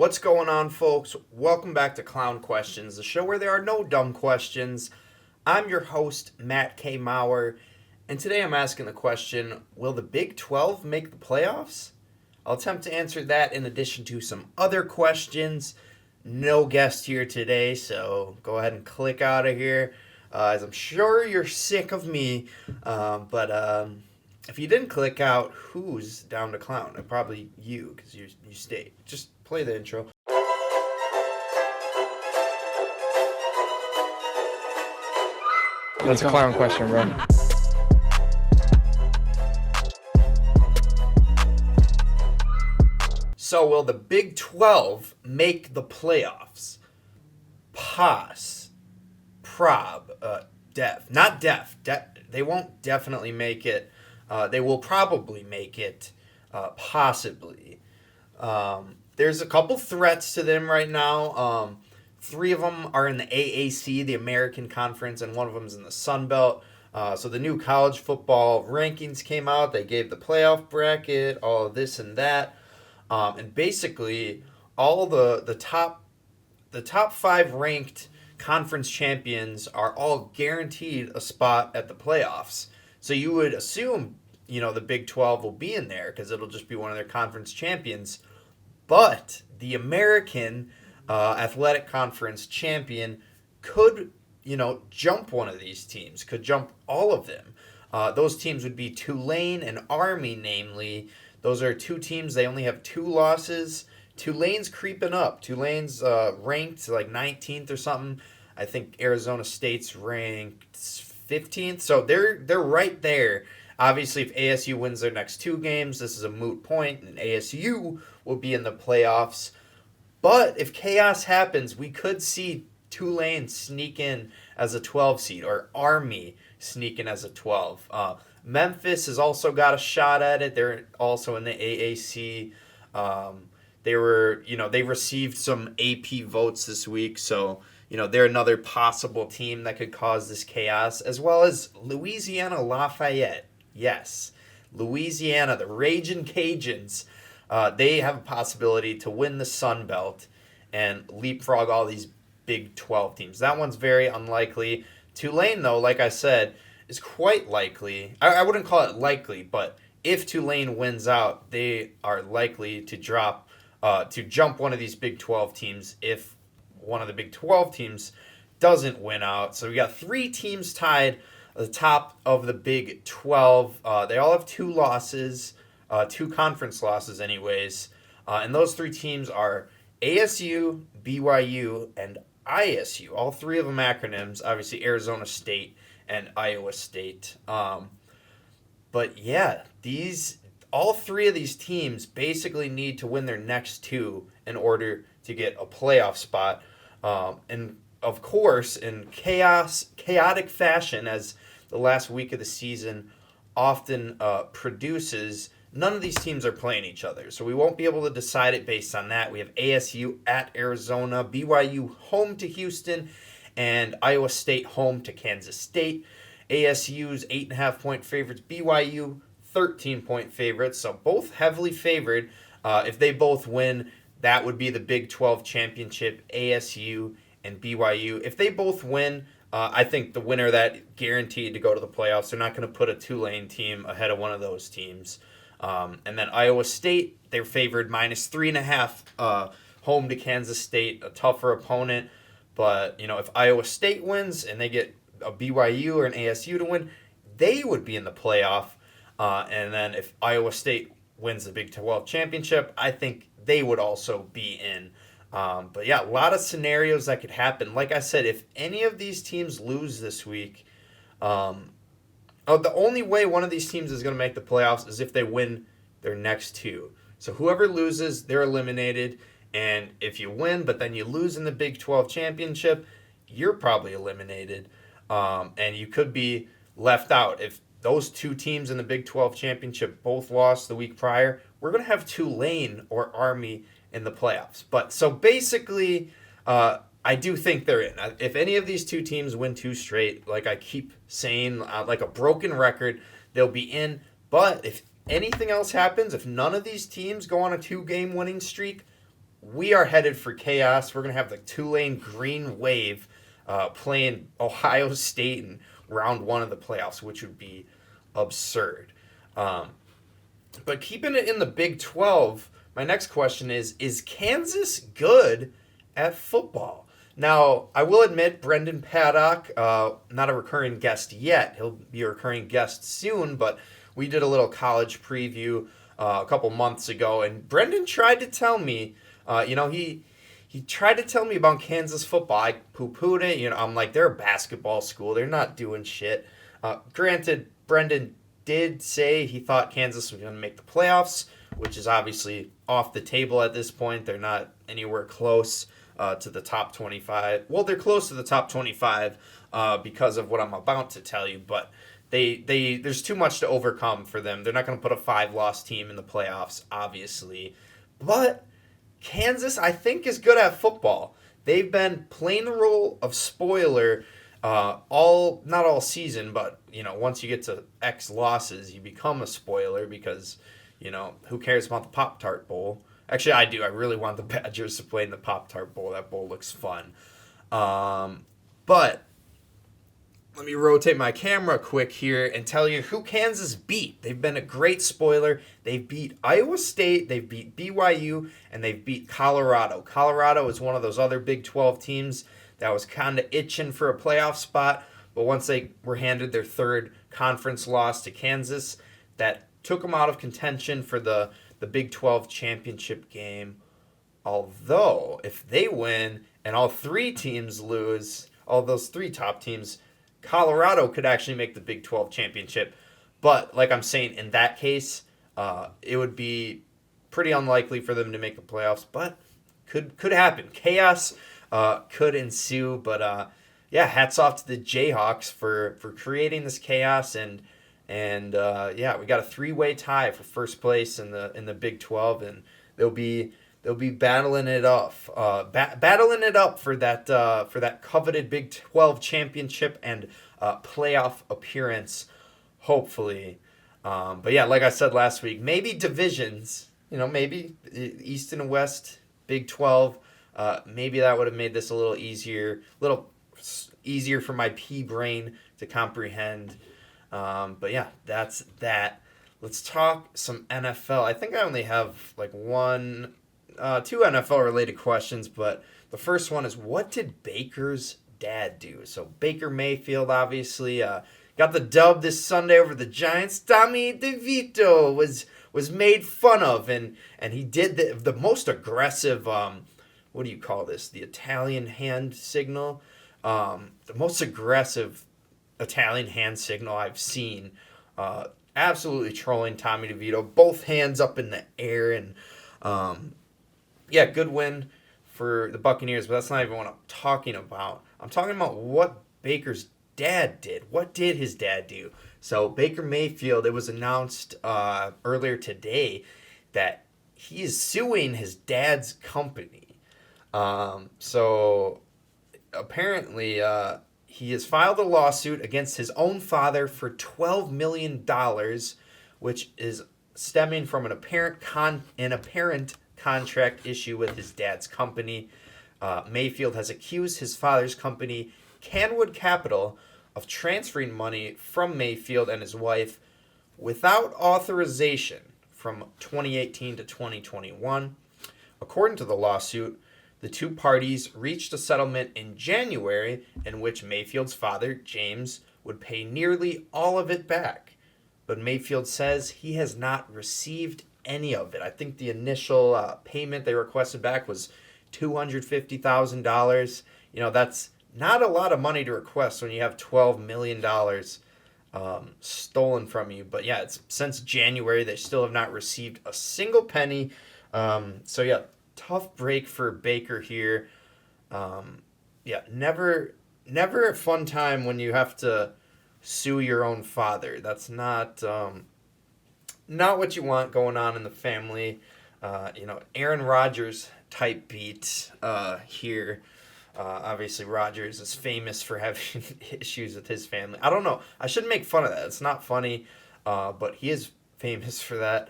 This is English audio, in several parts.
What's going on, folks? Welcome back to Clown Questions, the show where there are no dumb questions. I'm your host, Matt K. Maurer, and today I'm asking the question, will the Big 12 make the playoffs? I'll attempt to answer that in addition to some other questions. No guest here today, so go ahead and click out of here, as I'm sure you're sick of me, but if you didn't click out, who's down to clown? Probably you, because you stayed. Just play the intro. That's a clown question, bro. So will the Big 12 make the playoffs? Not def. They won't definitely make it. They will probably make it, possibly. There's a couple threats to them right now. Three of them are in the AAC, the American Conference, and one of them is in the Sun Belt. So the new college football rankings came out. They gave the playoff bracket, all of this and that. And basically, all the top five ranked conference champions are all guaranteed a spot at the playoffs. So you would assume, the Big 12 will be in there because it'll just be one of their conference champions. But the American Athletic Conference champion could, jump one of these teams, could jump all of them. Those teams would be Tulane and Army, namely. Those are two teams. They only have 2 losses. Tulane's creeping up. Tulane's ranked like 19th or something. I think Arizona State's ranked 15th. So they're right there. Obviously, if ASU wins their next 2 games, this is a moot point, and ASU will be in the playoffs. But if chaos happens, we could see Tulane sneak in as a 12 seed, or Army sneak in as a 12. Memphis has also got a shot at it. They're also in the AAC. They received some AP votes this week, so they're another possible team that could cause this chaos, as well as Louisiana Lafayette. Yes, Louisiana, the Ragin' Cajuns. They have a possibility to win the Sun Belt and leapfrog all these Big 12 teams. That one's very unlikely. Tulane, though, like I said, is quite likely. I wouldn't call it likely, but if Tulane wins out, they are likely to jump one of these Big 12 teams if one of the Big 12 teams doesn't win out. So we got 3 teams tied at the top of the Big 12. They all have 2 losses, 2 conference losses anyways. And those 3 teams are ASU, BYU, and ISU. All 3 of them acronyms, obviously Arizona State and Iowa State. But yeah, all 3 of these teams basically need to win their next 2 in order to get a playoff spot. And of course, in chaotic fashion, as the last week of the season often produces, none of these teams are playing each other. So we won't be able to decide it based on that. We have ASU at Arizona, BYU home to Houston, and Iowa State home to Kansas State. ASU's 8.5-point favorites, BYU 13-point favorites, so both heavily favored. If they both win, that would be the Big 12 championship, ASU and BYU. If they both win, I think the winner of that guaranteed to go to the playoffs. They're not going to put a Tulane team ahead of one of those teams. And then Iowa State, they're favored -3.5 home to Kansas State, a tougher opponent. But, if Iowa State wins and they get a BYU or an ASU to win, they would be in the playoff. And then if Iowa State wins the Big 12 championship, I think they would also be in. But yeah, a lot of scenarios that could happen. Like I said, if any of these teams lose this week, the only way one of these teams is going to make the playoffs is if they win their next 2. So whoever loses, they're eliminated. And if you win, but then you lose in the Big 12 championship, you're probably eliminated. And you could be left out. If those 2 teams in the Big 12 championship both lost the week prior, we're going to have Tulane or Army in the playoffs. But so basically, I do think they're in. If any of these 2 teams win 2 straight, like I keep saying, like a broken record, they'll be in. But if anything else happens, if none of these teams go on a 2-game winning streak, we are headed for chaos. We're going to have the Tulane Green Wave playing Ohio State in round one of the playoffs, which would be absurd. But keeping it in the Big 12, my next question is Kansas good at football? Now, I will admit, Brendan Paddock, not a recurring guest yet. He'll be a recurring guest soon, but we did a little college preview a couple months ago, and Brendan tried to tell me, he tried to tell me about Kansas football. I poo-pooed it. I'm like, they're a basketball school. They're not doing shit. Granted, Brendan did say he thought Kansas was going to make the playoffs, which is obviously off the table at this point. They're not anywhere close to the top 25. Well, they're close to the top 25 because of what I'm about to tell you, but there's too much to overcome for them. They're not going to put a 5-loss team in the playoffs, obviously. But Kansas, I think, is good at football. They've been playing the role of spoiler not all season, but once you get to X losses, you become a spoiler because who cares about the Pop-Tart Bowl? Actually, I do. I really want the Badgers to play in the Pop-Tart Bowl. That bowl looks fun. But let me rotate my camera quick here and tell you who Kansas beat. They've been a great spoiler. They've beat Iowa State, they've beat BYU, and they've beat Colorado. Colorado is one of those other Big 12 teams that was kind of itching for a playoff spot, but once they were handed their third conference loss to Kansas, that took them out of contention for the Big 12 championship game. Although, if they win and all three teams lose, all those three top teams, Colorado could actually make the Big 12 championship. But like I'm saying, in that case, it would be pretty unlikely for them to make the playoffs, but could happen. Chaos could ensue, but hats off to the Jayhawks for creating this chaos, and we got a 3-way tie for first place in the Big 12, and they'll be battling it up, for that coveted Big 12 championship and playoff appearance, hopefully. But yeah, like I said last week, maybe divisions, maybe East and West, Big 12, maybe that would have made this a little easier for my pea brain to comprehend. But yeah, that's that. Let's talk some NFL. I think I only have like two NFL related questions, but the first one is, what did Baker's dad do? So Baker Mayfield obviously got the dub this Sunday over the Giants. Tommy DeVito was made fun of, and he did the most aggressive, what do you call this? The Italian hand signal. The most aggressive Italian hand signal I've seen. Absolutely trolling Tommy DeVito. Both hands up in the air, and good win for the Buccaneers, but that's not even what I'm talking about. I'm talking about what Baker's dad did. What did his dad do? So Baker Mayfield, it was announced earlier today that he is suing his dad's company. So apparently he has filed a lawsuit against his own father for $12 million, which is stemming from an apparent contract issue with his dad's company. Mayfield has accused his father's company, Canwood Capital, of transferring money from Mayfield and his wife without authorization from 2018 to 2021. According to the lawsuit, the two parties reached a settlement in January in which Mayfield's father, James, would pay nearly all of it back. But Mayfield says he has not received any of it. I think the initial payment they requested back was $250,000. That's not a lot of money to request when you have $12 million stolen from you. But yeah, it's since January they still have not received a single penny. Tough break for Baker here. Never a fun time when you have to sue your own father. That's not what you want going on in the family. Aaron Rodgers type beat here. Obviously, Rodgers is famous for having issues with his family. I don't know. I shouldn't make fun of that. It's not funny, but he is famous for that.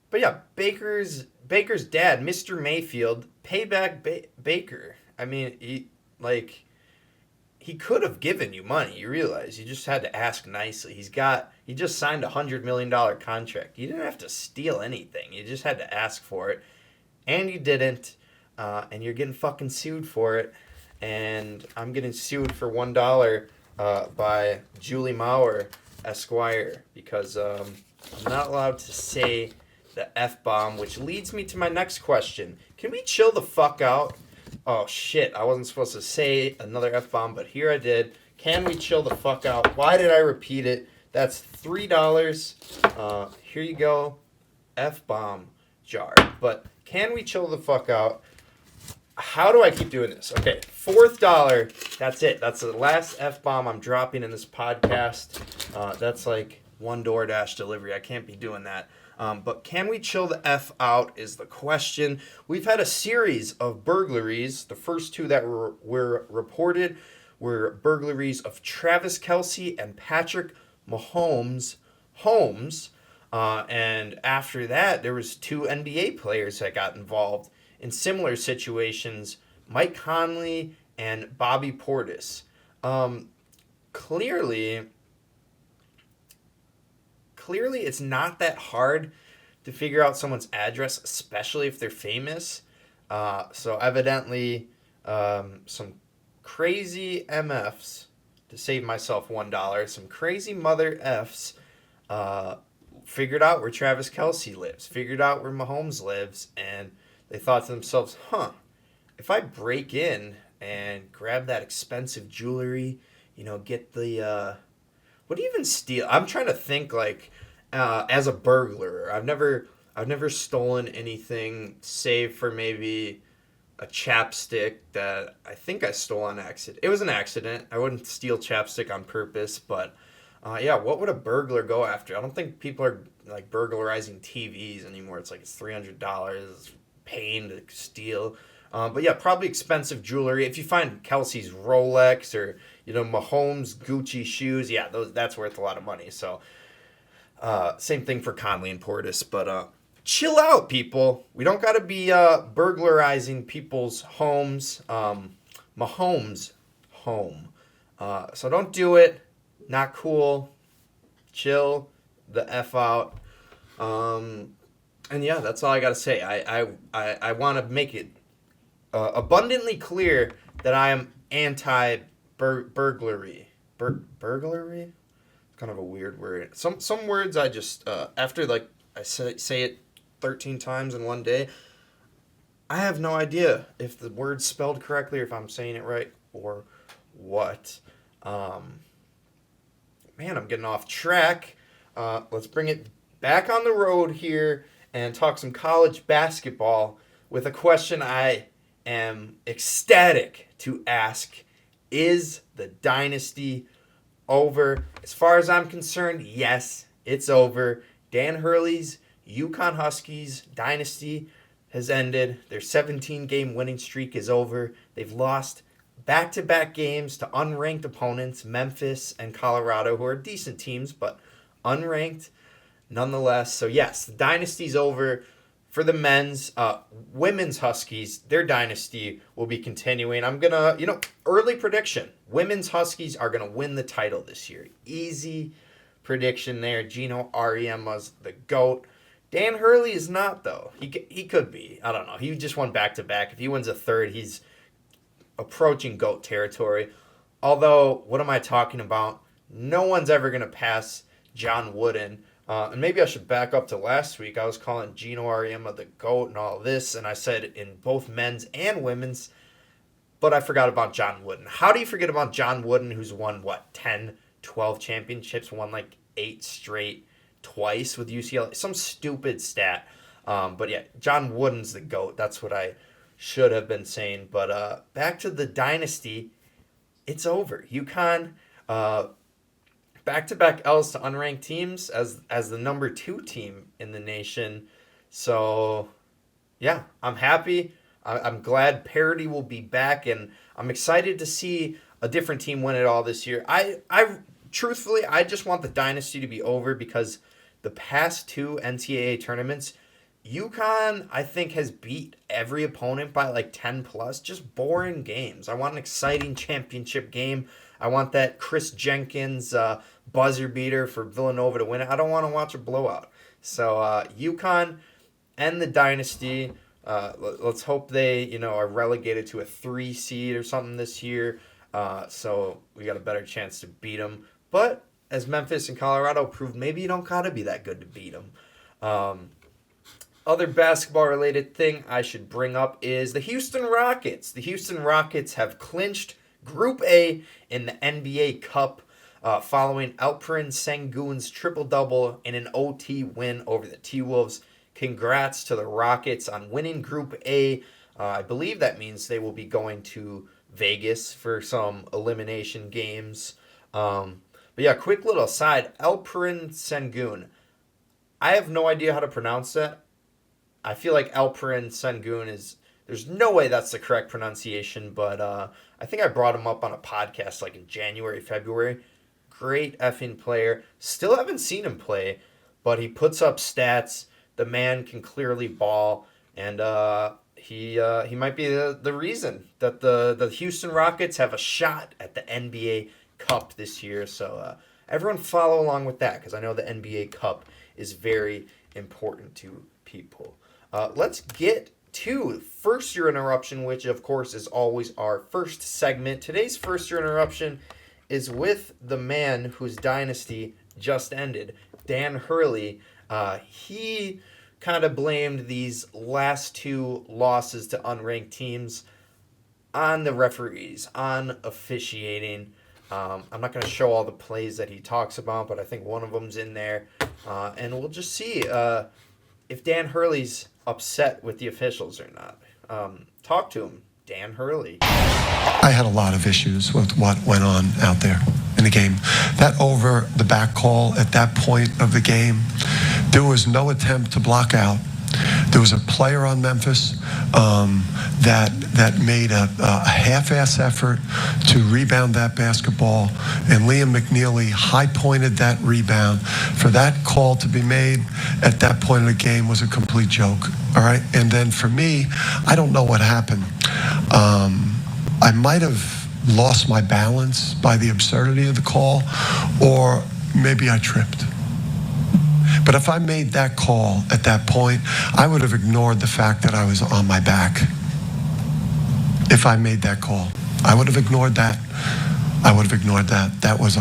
But yeah, Baker's dad, Mr. Mayfield, payback Baker. I mean, he could have given you money. You realize you just had to ask nicely. He just signed $100 million contract. You didn't have to steal anything. You just had to ask for it, and you didn't. And you're getting fucking sued for it. And I'm getting sued for $1 by Julie Maurer, Esquire, because I'm not allowed to say the F-bomb, which leads me to my next question. Can we chill the fuck out? Oh shit, I wasn't supposed to say another F-bomb, but here I did. Can we chill the fuck out? Why did I repeat it? That's $3. Here you go. F-bomb jar. But can we chill the fuck out? How do I keep doing this? Okay, fourth dollar. That's it. That's the last F-bomb I'm dropping in this podcast. That's like one DoorDash delivery. I can't be doing that. But can we chill the F out is the question. We've had a series of burglaries. The first two that were reported were burglaries of Travis Kelce and Patrick Mahomes' homes. And after that, there was two NBA players that got involved in similar situations, Mike Conley and Bobby Portis. Clearly, it's not that hard to figure out someone's address, especially if they're famous. So evidently, some crazy MFs, to save myself $1, some crazy mother Fs figured out where Travis Kelce lives, figured out where Mahomes lives, and they thought to themselves, if I break in and grab that expensive jewelry, get the, what do you even steal? I'm trying to think as a burglar. I've never stolen anything save for maybe a chapstick that I think I stole on accident. It was an accident. I wouldn't steal chapstick on purpose, but what would a burglar go after? I don't think people are like burglarizing TVs anymore. It's $300 pain to steal. But yeah, probably expensive jewelry. If you find Kelsey's Rolex or Mahomes Gucci shoes, that's worth a lot of money. So same thing for Conley and Portis. But chill out, people. We don't got to be burglarizing people's homes. Mahomes' home. So don't do it. Not cool. Chill the F out. And yeah, that's all I gotta say. I want to make it abundantly clear that I am anti-burglary. Burglary? It's kind of a weird word. Some words I just after I say it 13 times in one day, I have no idea if the word's spelled correctly or if I'm saying it right or what. Man, I'm getting off track. Let's bring it back on the road here and talk some college basketball with a question I am ecstatic to ask. Is the dynasty over? As far as I'm concerned, yes, it's over. Dan Hurley's UConn Huskies dynasty has ended. Their 17-game winning streak is over. They've lost back-to-back games to unranked opponents, Memphis and Colorado, who are decent teams, but unranked nonetheless. So yes, the dynasty's over for the men's. Women's Huskies, their dynasty will be continuing. I'm gonna, early prediction. Women's Huskies are gonna win the title this year. Easy prediction there. Gino Ariema's the GOAT. Dan Hurley is not, though. He could be. I don't know. He just won back-to-back. If he wins a third, he's approaching GOAT territory. Although, what am I talking about? No one's ever going to pass John Wooden. And maybe I should back up to last week. I was calling Gino Ariema the GOAT and all this, and I said in both men's and women's, but I forgot about John Wooden. How do you forget about John Wooden, who's won, 10, 12 championships, won 8 straight twice with UCLA? Some stupid stat. But yeah, John Wooden's the GOAT. That's what I should have been saying. But back to the dynasty, it's over. UConn, back-to-back L's to unranked teams as the number 2 team in the nation. So, yeah, I'm happy. I'm glad parity will be back, and I'm excited to see a different team win it all this year. Truthfully, I just want the dynasty to be over because the past 2 NCAA tournaments, UConn, I think, has beat every opponent by like 10 plus. Just boring games. I want an exciting championship game. I want that Chris Jenkins buzzer beater for Villanova to win it. I don't want to watch a blowout. So UConn and the dynasty. Let's hope they, are relegated to a 3 seed or something this year. So we got a better chance to beat them. But as Memphis and Colorado proved, maybe you don't gotta be that good to beat them. Other basketball-related thing I should bring up is the Houston Rockets. The Houston Rockets have clinched Group A in the NBA Cup following Alperen Sengun's triple-double in an OT win over the T-Wolves. Congrats to the Rockets on winning Group A. I believe that means they will be going to Vegas for some elimination games. But yeah, quick little aside. Alperen Sengun. I have no idea how to pronounce that. I feel like Alperen Sengun is... There's no way that's the correct pronunciation, but I think I brought him up on a podcast like in January, February. Great effing player. Still haven't seen him play, but he puts up stats. The man can clearly ball, and he might be the reason that the Houston Rockets have a shot at the NBA Cup this year. So everyone follow along with that, because I know the NBA Cup is very important to people. Let's get to First Year Interruption, which of course is always our first segment. Today's First Year Interruption is with the man whose dynasty just ended, Dan Hurley. He kind of blamed these last 2 losses to unranked teams on the referees, on officiating. I'm not going to show all the plays that he talks about, but I think one of them's in there. And we'll just see if Dan Hurley's upset with the officials or not. Talk to him, Dan Hurley. I had a lot of issues with what went on out there in the game. That over the back call at that point of the game, there was no attempt to block out. There was a player on Memphis that made a half-ass effort to rebound that basketball, and Liam McNeely high-pointed that rebound. For that call to be made at that point of the game was a complete joke, all right? And then for me, I don't know what happened. I might have lost my balance by the absurdity of the call, or maybe I tripped. But if I made that call at that point, I would have ignored the fact that I was on my back. If I made that call, I would have ignored that. That was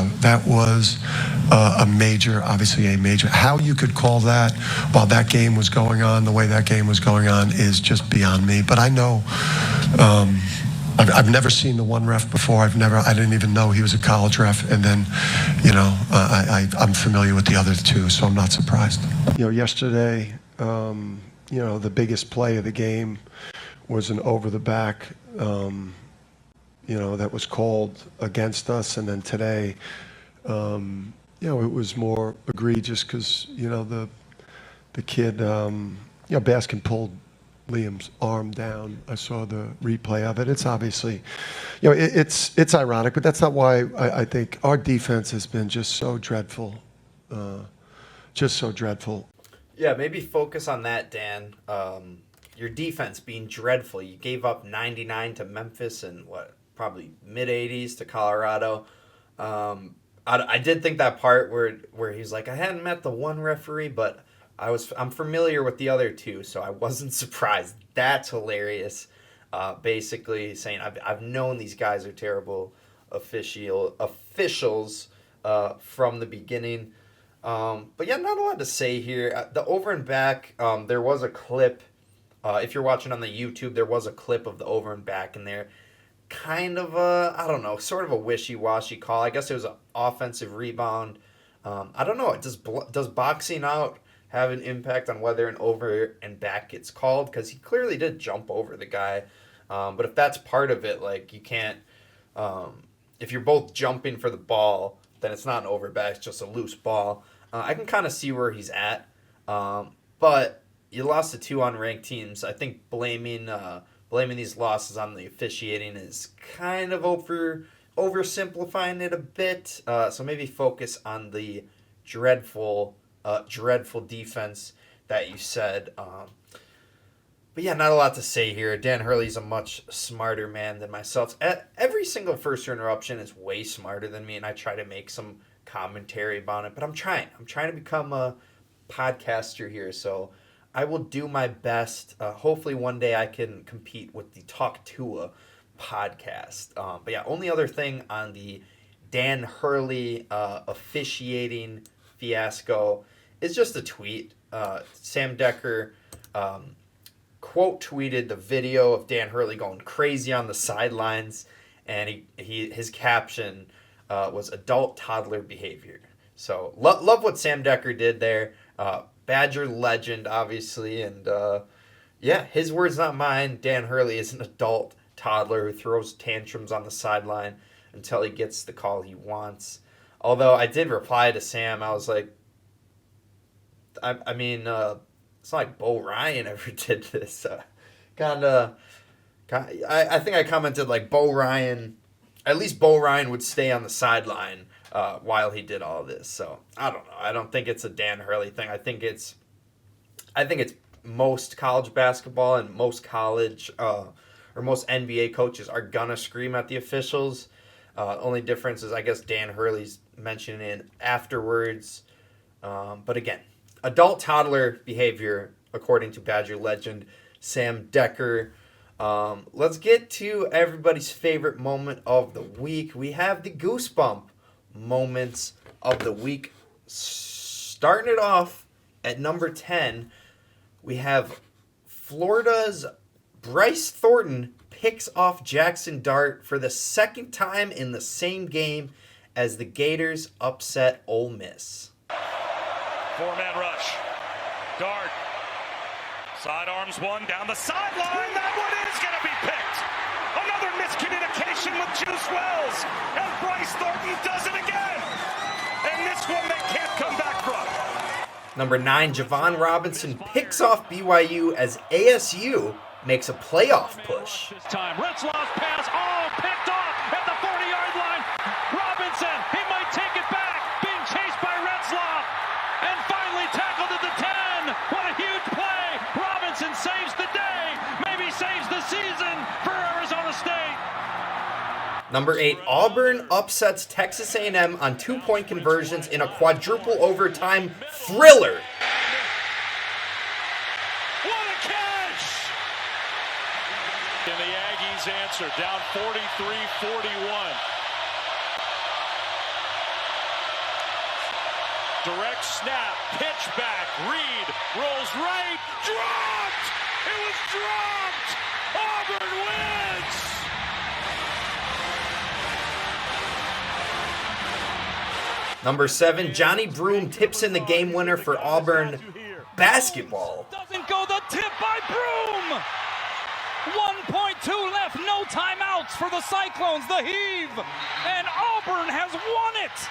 a major, obviously a major. How you could call that while that game was going on, the way that game was going on, is just beyond me. But I know, I've never seen the one ref before. I didn't even know he was a college ref. And then, I'm familiar with the other 2, so I'm not surprised. Yesterday, the biggest play of the game was an over the back, that was called against us. And then today, it was more egregious because, the kid, Baskin pulled Liam's arm down. I saw the replay of it. It's obviously, it's ironic, but that's not why I think our defense has been just so dreadful. Yeah, maybe focus on that, Dan. Your defense being dreadful. You gave up 99 to Memphis and probably mid-80s to Colorado. I did think that part where he's like, I hadn't met the one referee, but I'm familiar with the other 2, so I wasn't surprised. That's hilarious. Basically saying I've known these guys are terrible officials from the beginning. But yeah, not a lot to say here. The over and back, there was a clip. If you're watching on the YouTube, there was a clip of the over and back in there. Kind of sort of a wishy-washy call. I guess it was an offensive rebound. I don't know. Does boxing out have an impact on whether an over and back gets called? Because he clearly did jump over the guy. But if that's part of it, like you can't, if you're both jumping for the ball, then it's not an over back, it's just a loose ball. I can kind of see where he's at. But you lost to 2 unranked teams. I think blaming these losses on the officiating is kind of oversimplifying it a bit. So maybe focus on the dreadful defense that you said. But yeah, not a lot to say here. Dan Hurley's a much smarter man than myself. Every single first interruption is way smarter than me, and I try to make some commentary about it. But I'm trying to become a podcaster here, so I will do my best. Hopefully one day I can compete with the Talk Tua podcast. But yeah, only other thing on the Dan Hurley officiating fiasco is just a tweet. Sam Decker quote tweeted the video of Dan Hurley going crazy on the sidelines, and his caption was adult toddler behavior. So love what Sam Decker did there. Badger legend, obviously, and yeah, his words, not mine. Dan Hurley is an adult toddler who throws tantrums on the sideline until he gets the call he wants. Although I did reply to Sam, I was like, I mean, it's not like Bo Ryan ever did this. I think I commented like Bo Ryan, at least Bo Ryan would stay on the sideline while he did all this. So I don't know. I don't think it's a Dan Hurley thing. I think it's most college basketball and most college or most NBA coaches are gonna scream at the officials. Only difference is I guess Dan Hurley's mentioning it afterwards. But again, adult toddler behavior, according to Badger legend Sam Decker. Let's get to everybody's favorite moment of the week. We have the Goosebump moments of the week. Starting it off at number 10, we have Florida's Bryce Thornton picks off Jackson Dart for the second time in the same game as the Gators upset Ole Miss. Four-man rush. Dart. Sidearms one down the sideline. That one is going to be picked. Another miscommunication with Juice Wells. And Bryce Thornton does it again. And this one they can't come back from. Number 9, Javon Robinson picks off BYU as ASU makes a playoff push. This time, Retzlaff's pass, picked off at the 40-yard line. Robinson, he might take it back, being chased by Retzlaff, and finally tackled at the 10. What a huge play! Robinson saves the day, maybe saves the season for Arizona State. Number 8, Auburn upsets Texas A&M on 2-point conversions in a quadruple overtime thriller. What a catch! And the Aggies answer, down 43-41. Direct snap, pitch back, Reed rolls right, dropped! It was dropped! Auburn wins! Number 7, Johnny Broom tips in the game winner for Auburn basketball. Doesn't go the tip by Broom! 1.2 left, no timeouts for the Cyclones, the heave, and Auburn has won it!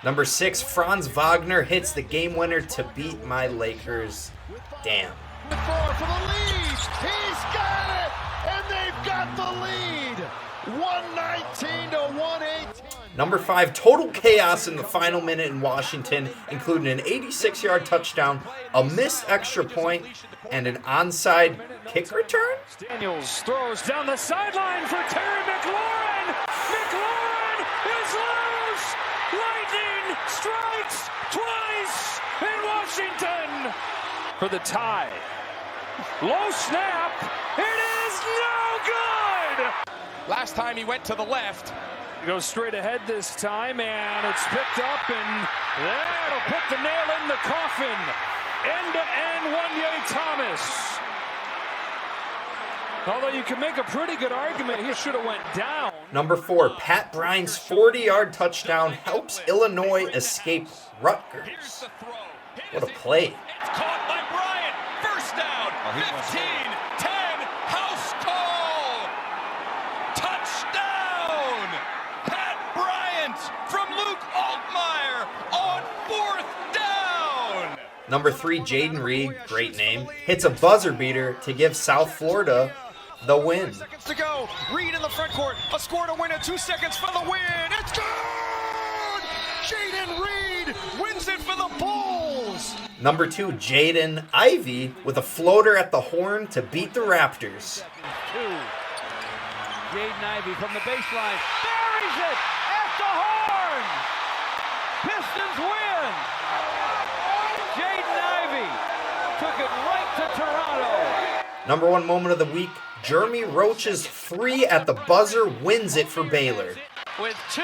Number 6, Franz Wagner hits the game winner to beat my Lakers. Damn. For the lead, he's got it, and they've got the lead, 119 to 118. Number 5, total chaos in the final minute in Washington, including an 86-yard touchdown, a missed extra point, and an onside kick return? Daniels throws down the sideline for Terry McLaurin. McLaurin is loose. Lightning strikes twice in Washington for the tie. Low snap. It is no good. Last time he went to the left. He goes straight ahead this time, and it's picked up, and that'll put the nail in the coffin. End-to-end Wanye Thomas. Although you can make a pretty good argument he should have went down. Number 4, Pat Bryant's 40-yard touchdown helps Illinois escape Rutgers. What a play. It's caught by Bryant. First down. 15, 10, house call. Touchdown. Pat Bryant from Luke Altmaier on 4th down. Number 3, Jaden Reed, great name, hits a buzzer beater to give South Florida the win. Seconds to go. Reed in the front court. A score to win in 2 seconds for the win. It's good! Jaden Reed wins it for the Bulls. Number 2, Jaden Ivey with a floater at the horn to beat the Raptors. Jaden Ivey from the baseline. Buries it at the horn. Pistons win. Jaden Ivey took it right to Toronto. Number 1 moment of the week, Jeremy Roach's 3 at the buzzer wins it for Baylor. With 2,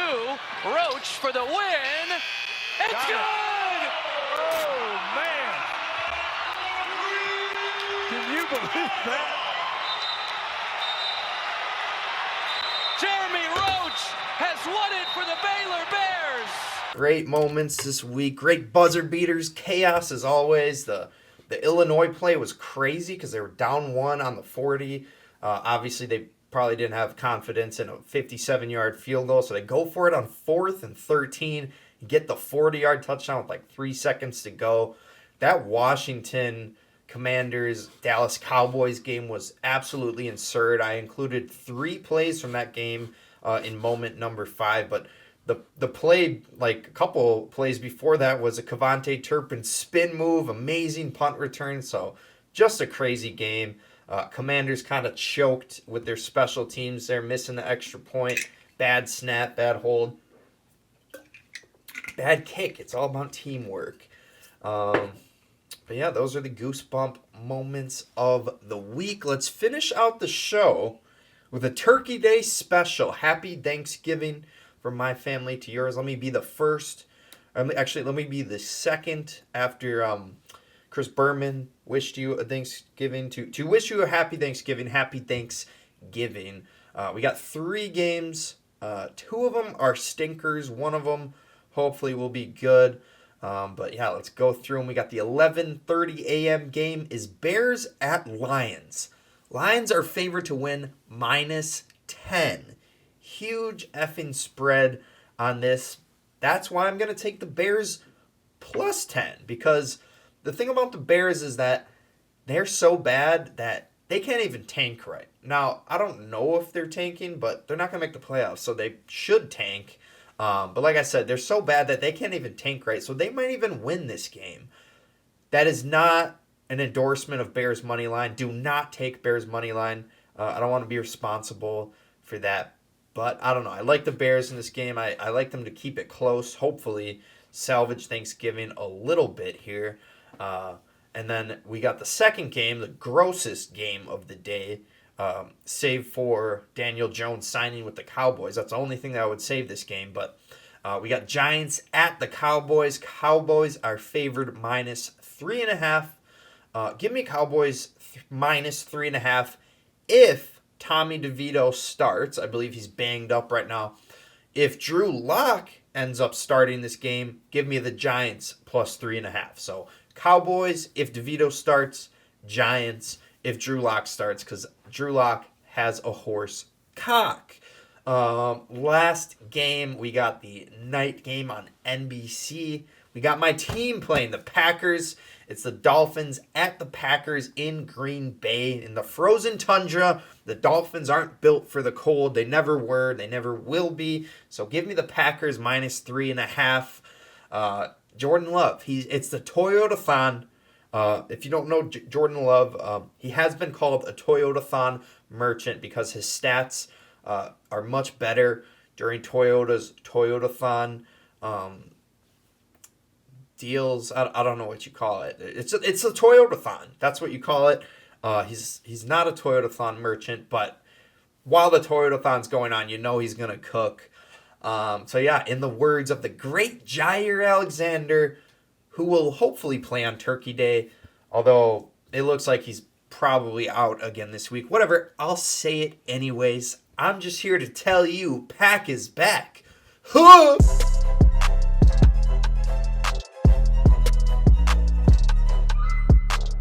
Roach for the win. It's good! Oh, man. Can you believe that? Jeremy Roach has won it for the Baylor Bears. Great moments this week, great buzzer beaters, chaos as always. The Illinois play was crazy because they were down 1 on the 40. Obviously, they probably didn't have confidence in a 57-yard field goal, so they go for it on 4th and 13, get the 40-yard touchdown with like 3 seconds to go. That Washington Commanders Dallas Cowboys game was absolutely absurd. I included 3 plays from that game in moment number 5, but the play, like a couple plays before that, was a Cavante Turpin spin move, amazing punt return, so just a crazy game. Commanders kind of choked with their special teams there, missing the extra point, bad snap, bad hold, bad kick. It's all about teamwork. But yeah, those are the Goosebump moments of the week. Let's finish out the show with a Turkey Day special. Happy Thanksgiving from my family to yours. Let me be the first. Actually, let me be the second after Chris Berman wished you a Thanksgiving to wish you a happy Thanksgiving. Happy Thanksgiving. We got 3 games. 2 of them are stinkers. 1 of them hopefully will be good. But yeah, let's go through them. We got the 11:30 a.m. game is Bears at Lions. Lions are favored to win -10. Huge effing spread on this. That's why I'm going to take the Bears +10, because the thing about the Bears is that they're so bad that they can't even tank right. Now, I don't know if they're tanking, but they're not going to make the playoffs, so they should tank. But like I said, they're so bad that they can't even tank right, so they might even win this game. That is not an endorsement of Bears money line. Do not take Bears money line. I don't want to be responsible for that. But I don't know. I like the Bears in this game. I like them to keep it close. Hopefully salvage Thanksgiving a little bit here. And then we got the second game, the grossest game of the day, save for Daniel Jones signing with the Cowboys. That's the only thing that would save this game. But we got Giants at the Cowboys. Cowboys are favored -3.5. Give me Cowboys -3.5 if Tommy DeVito starts. I believe he's banged up right now. If Drew Lock ends up starting this game, give me the Giants +3.5. So Cowboys if DeVito starts, Giants if Drew Lock starts, because Drew Lock has a horse cock. Last game, we got the night game on NBC. We got my team playing the Packers. It's the Dolphins at the Packers in Green Bay in the frozen tundra. The Dolphins aren't built for the cold. They never were. They never will be. So give me the Packers -3.5. Jordan Love. It's the Toyota-thon. If you don't know Jordan Love, he has been called a Toyota-thon merchant because his stats are much better during Toyota's Toyota-thon deals. I don't know what you call it. It's a Toyota-thon. That's what you call it. He's not a Toyota-thon merchant, but while the Toyota-thon's going on, you know he's gonna cook. So yeah, in the words of the great Jair Alexander, who will hopefully play on Turkey Day, although it looks like he's probably out again this week. Whatever, I'll say it anyways. I'm just here to tell you, Pack is back. Huh!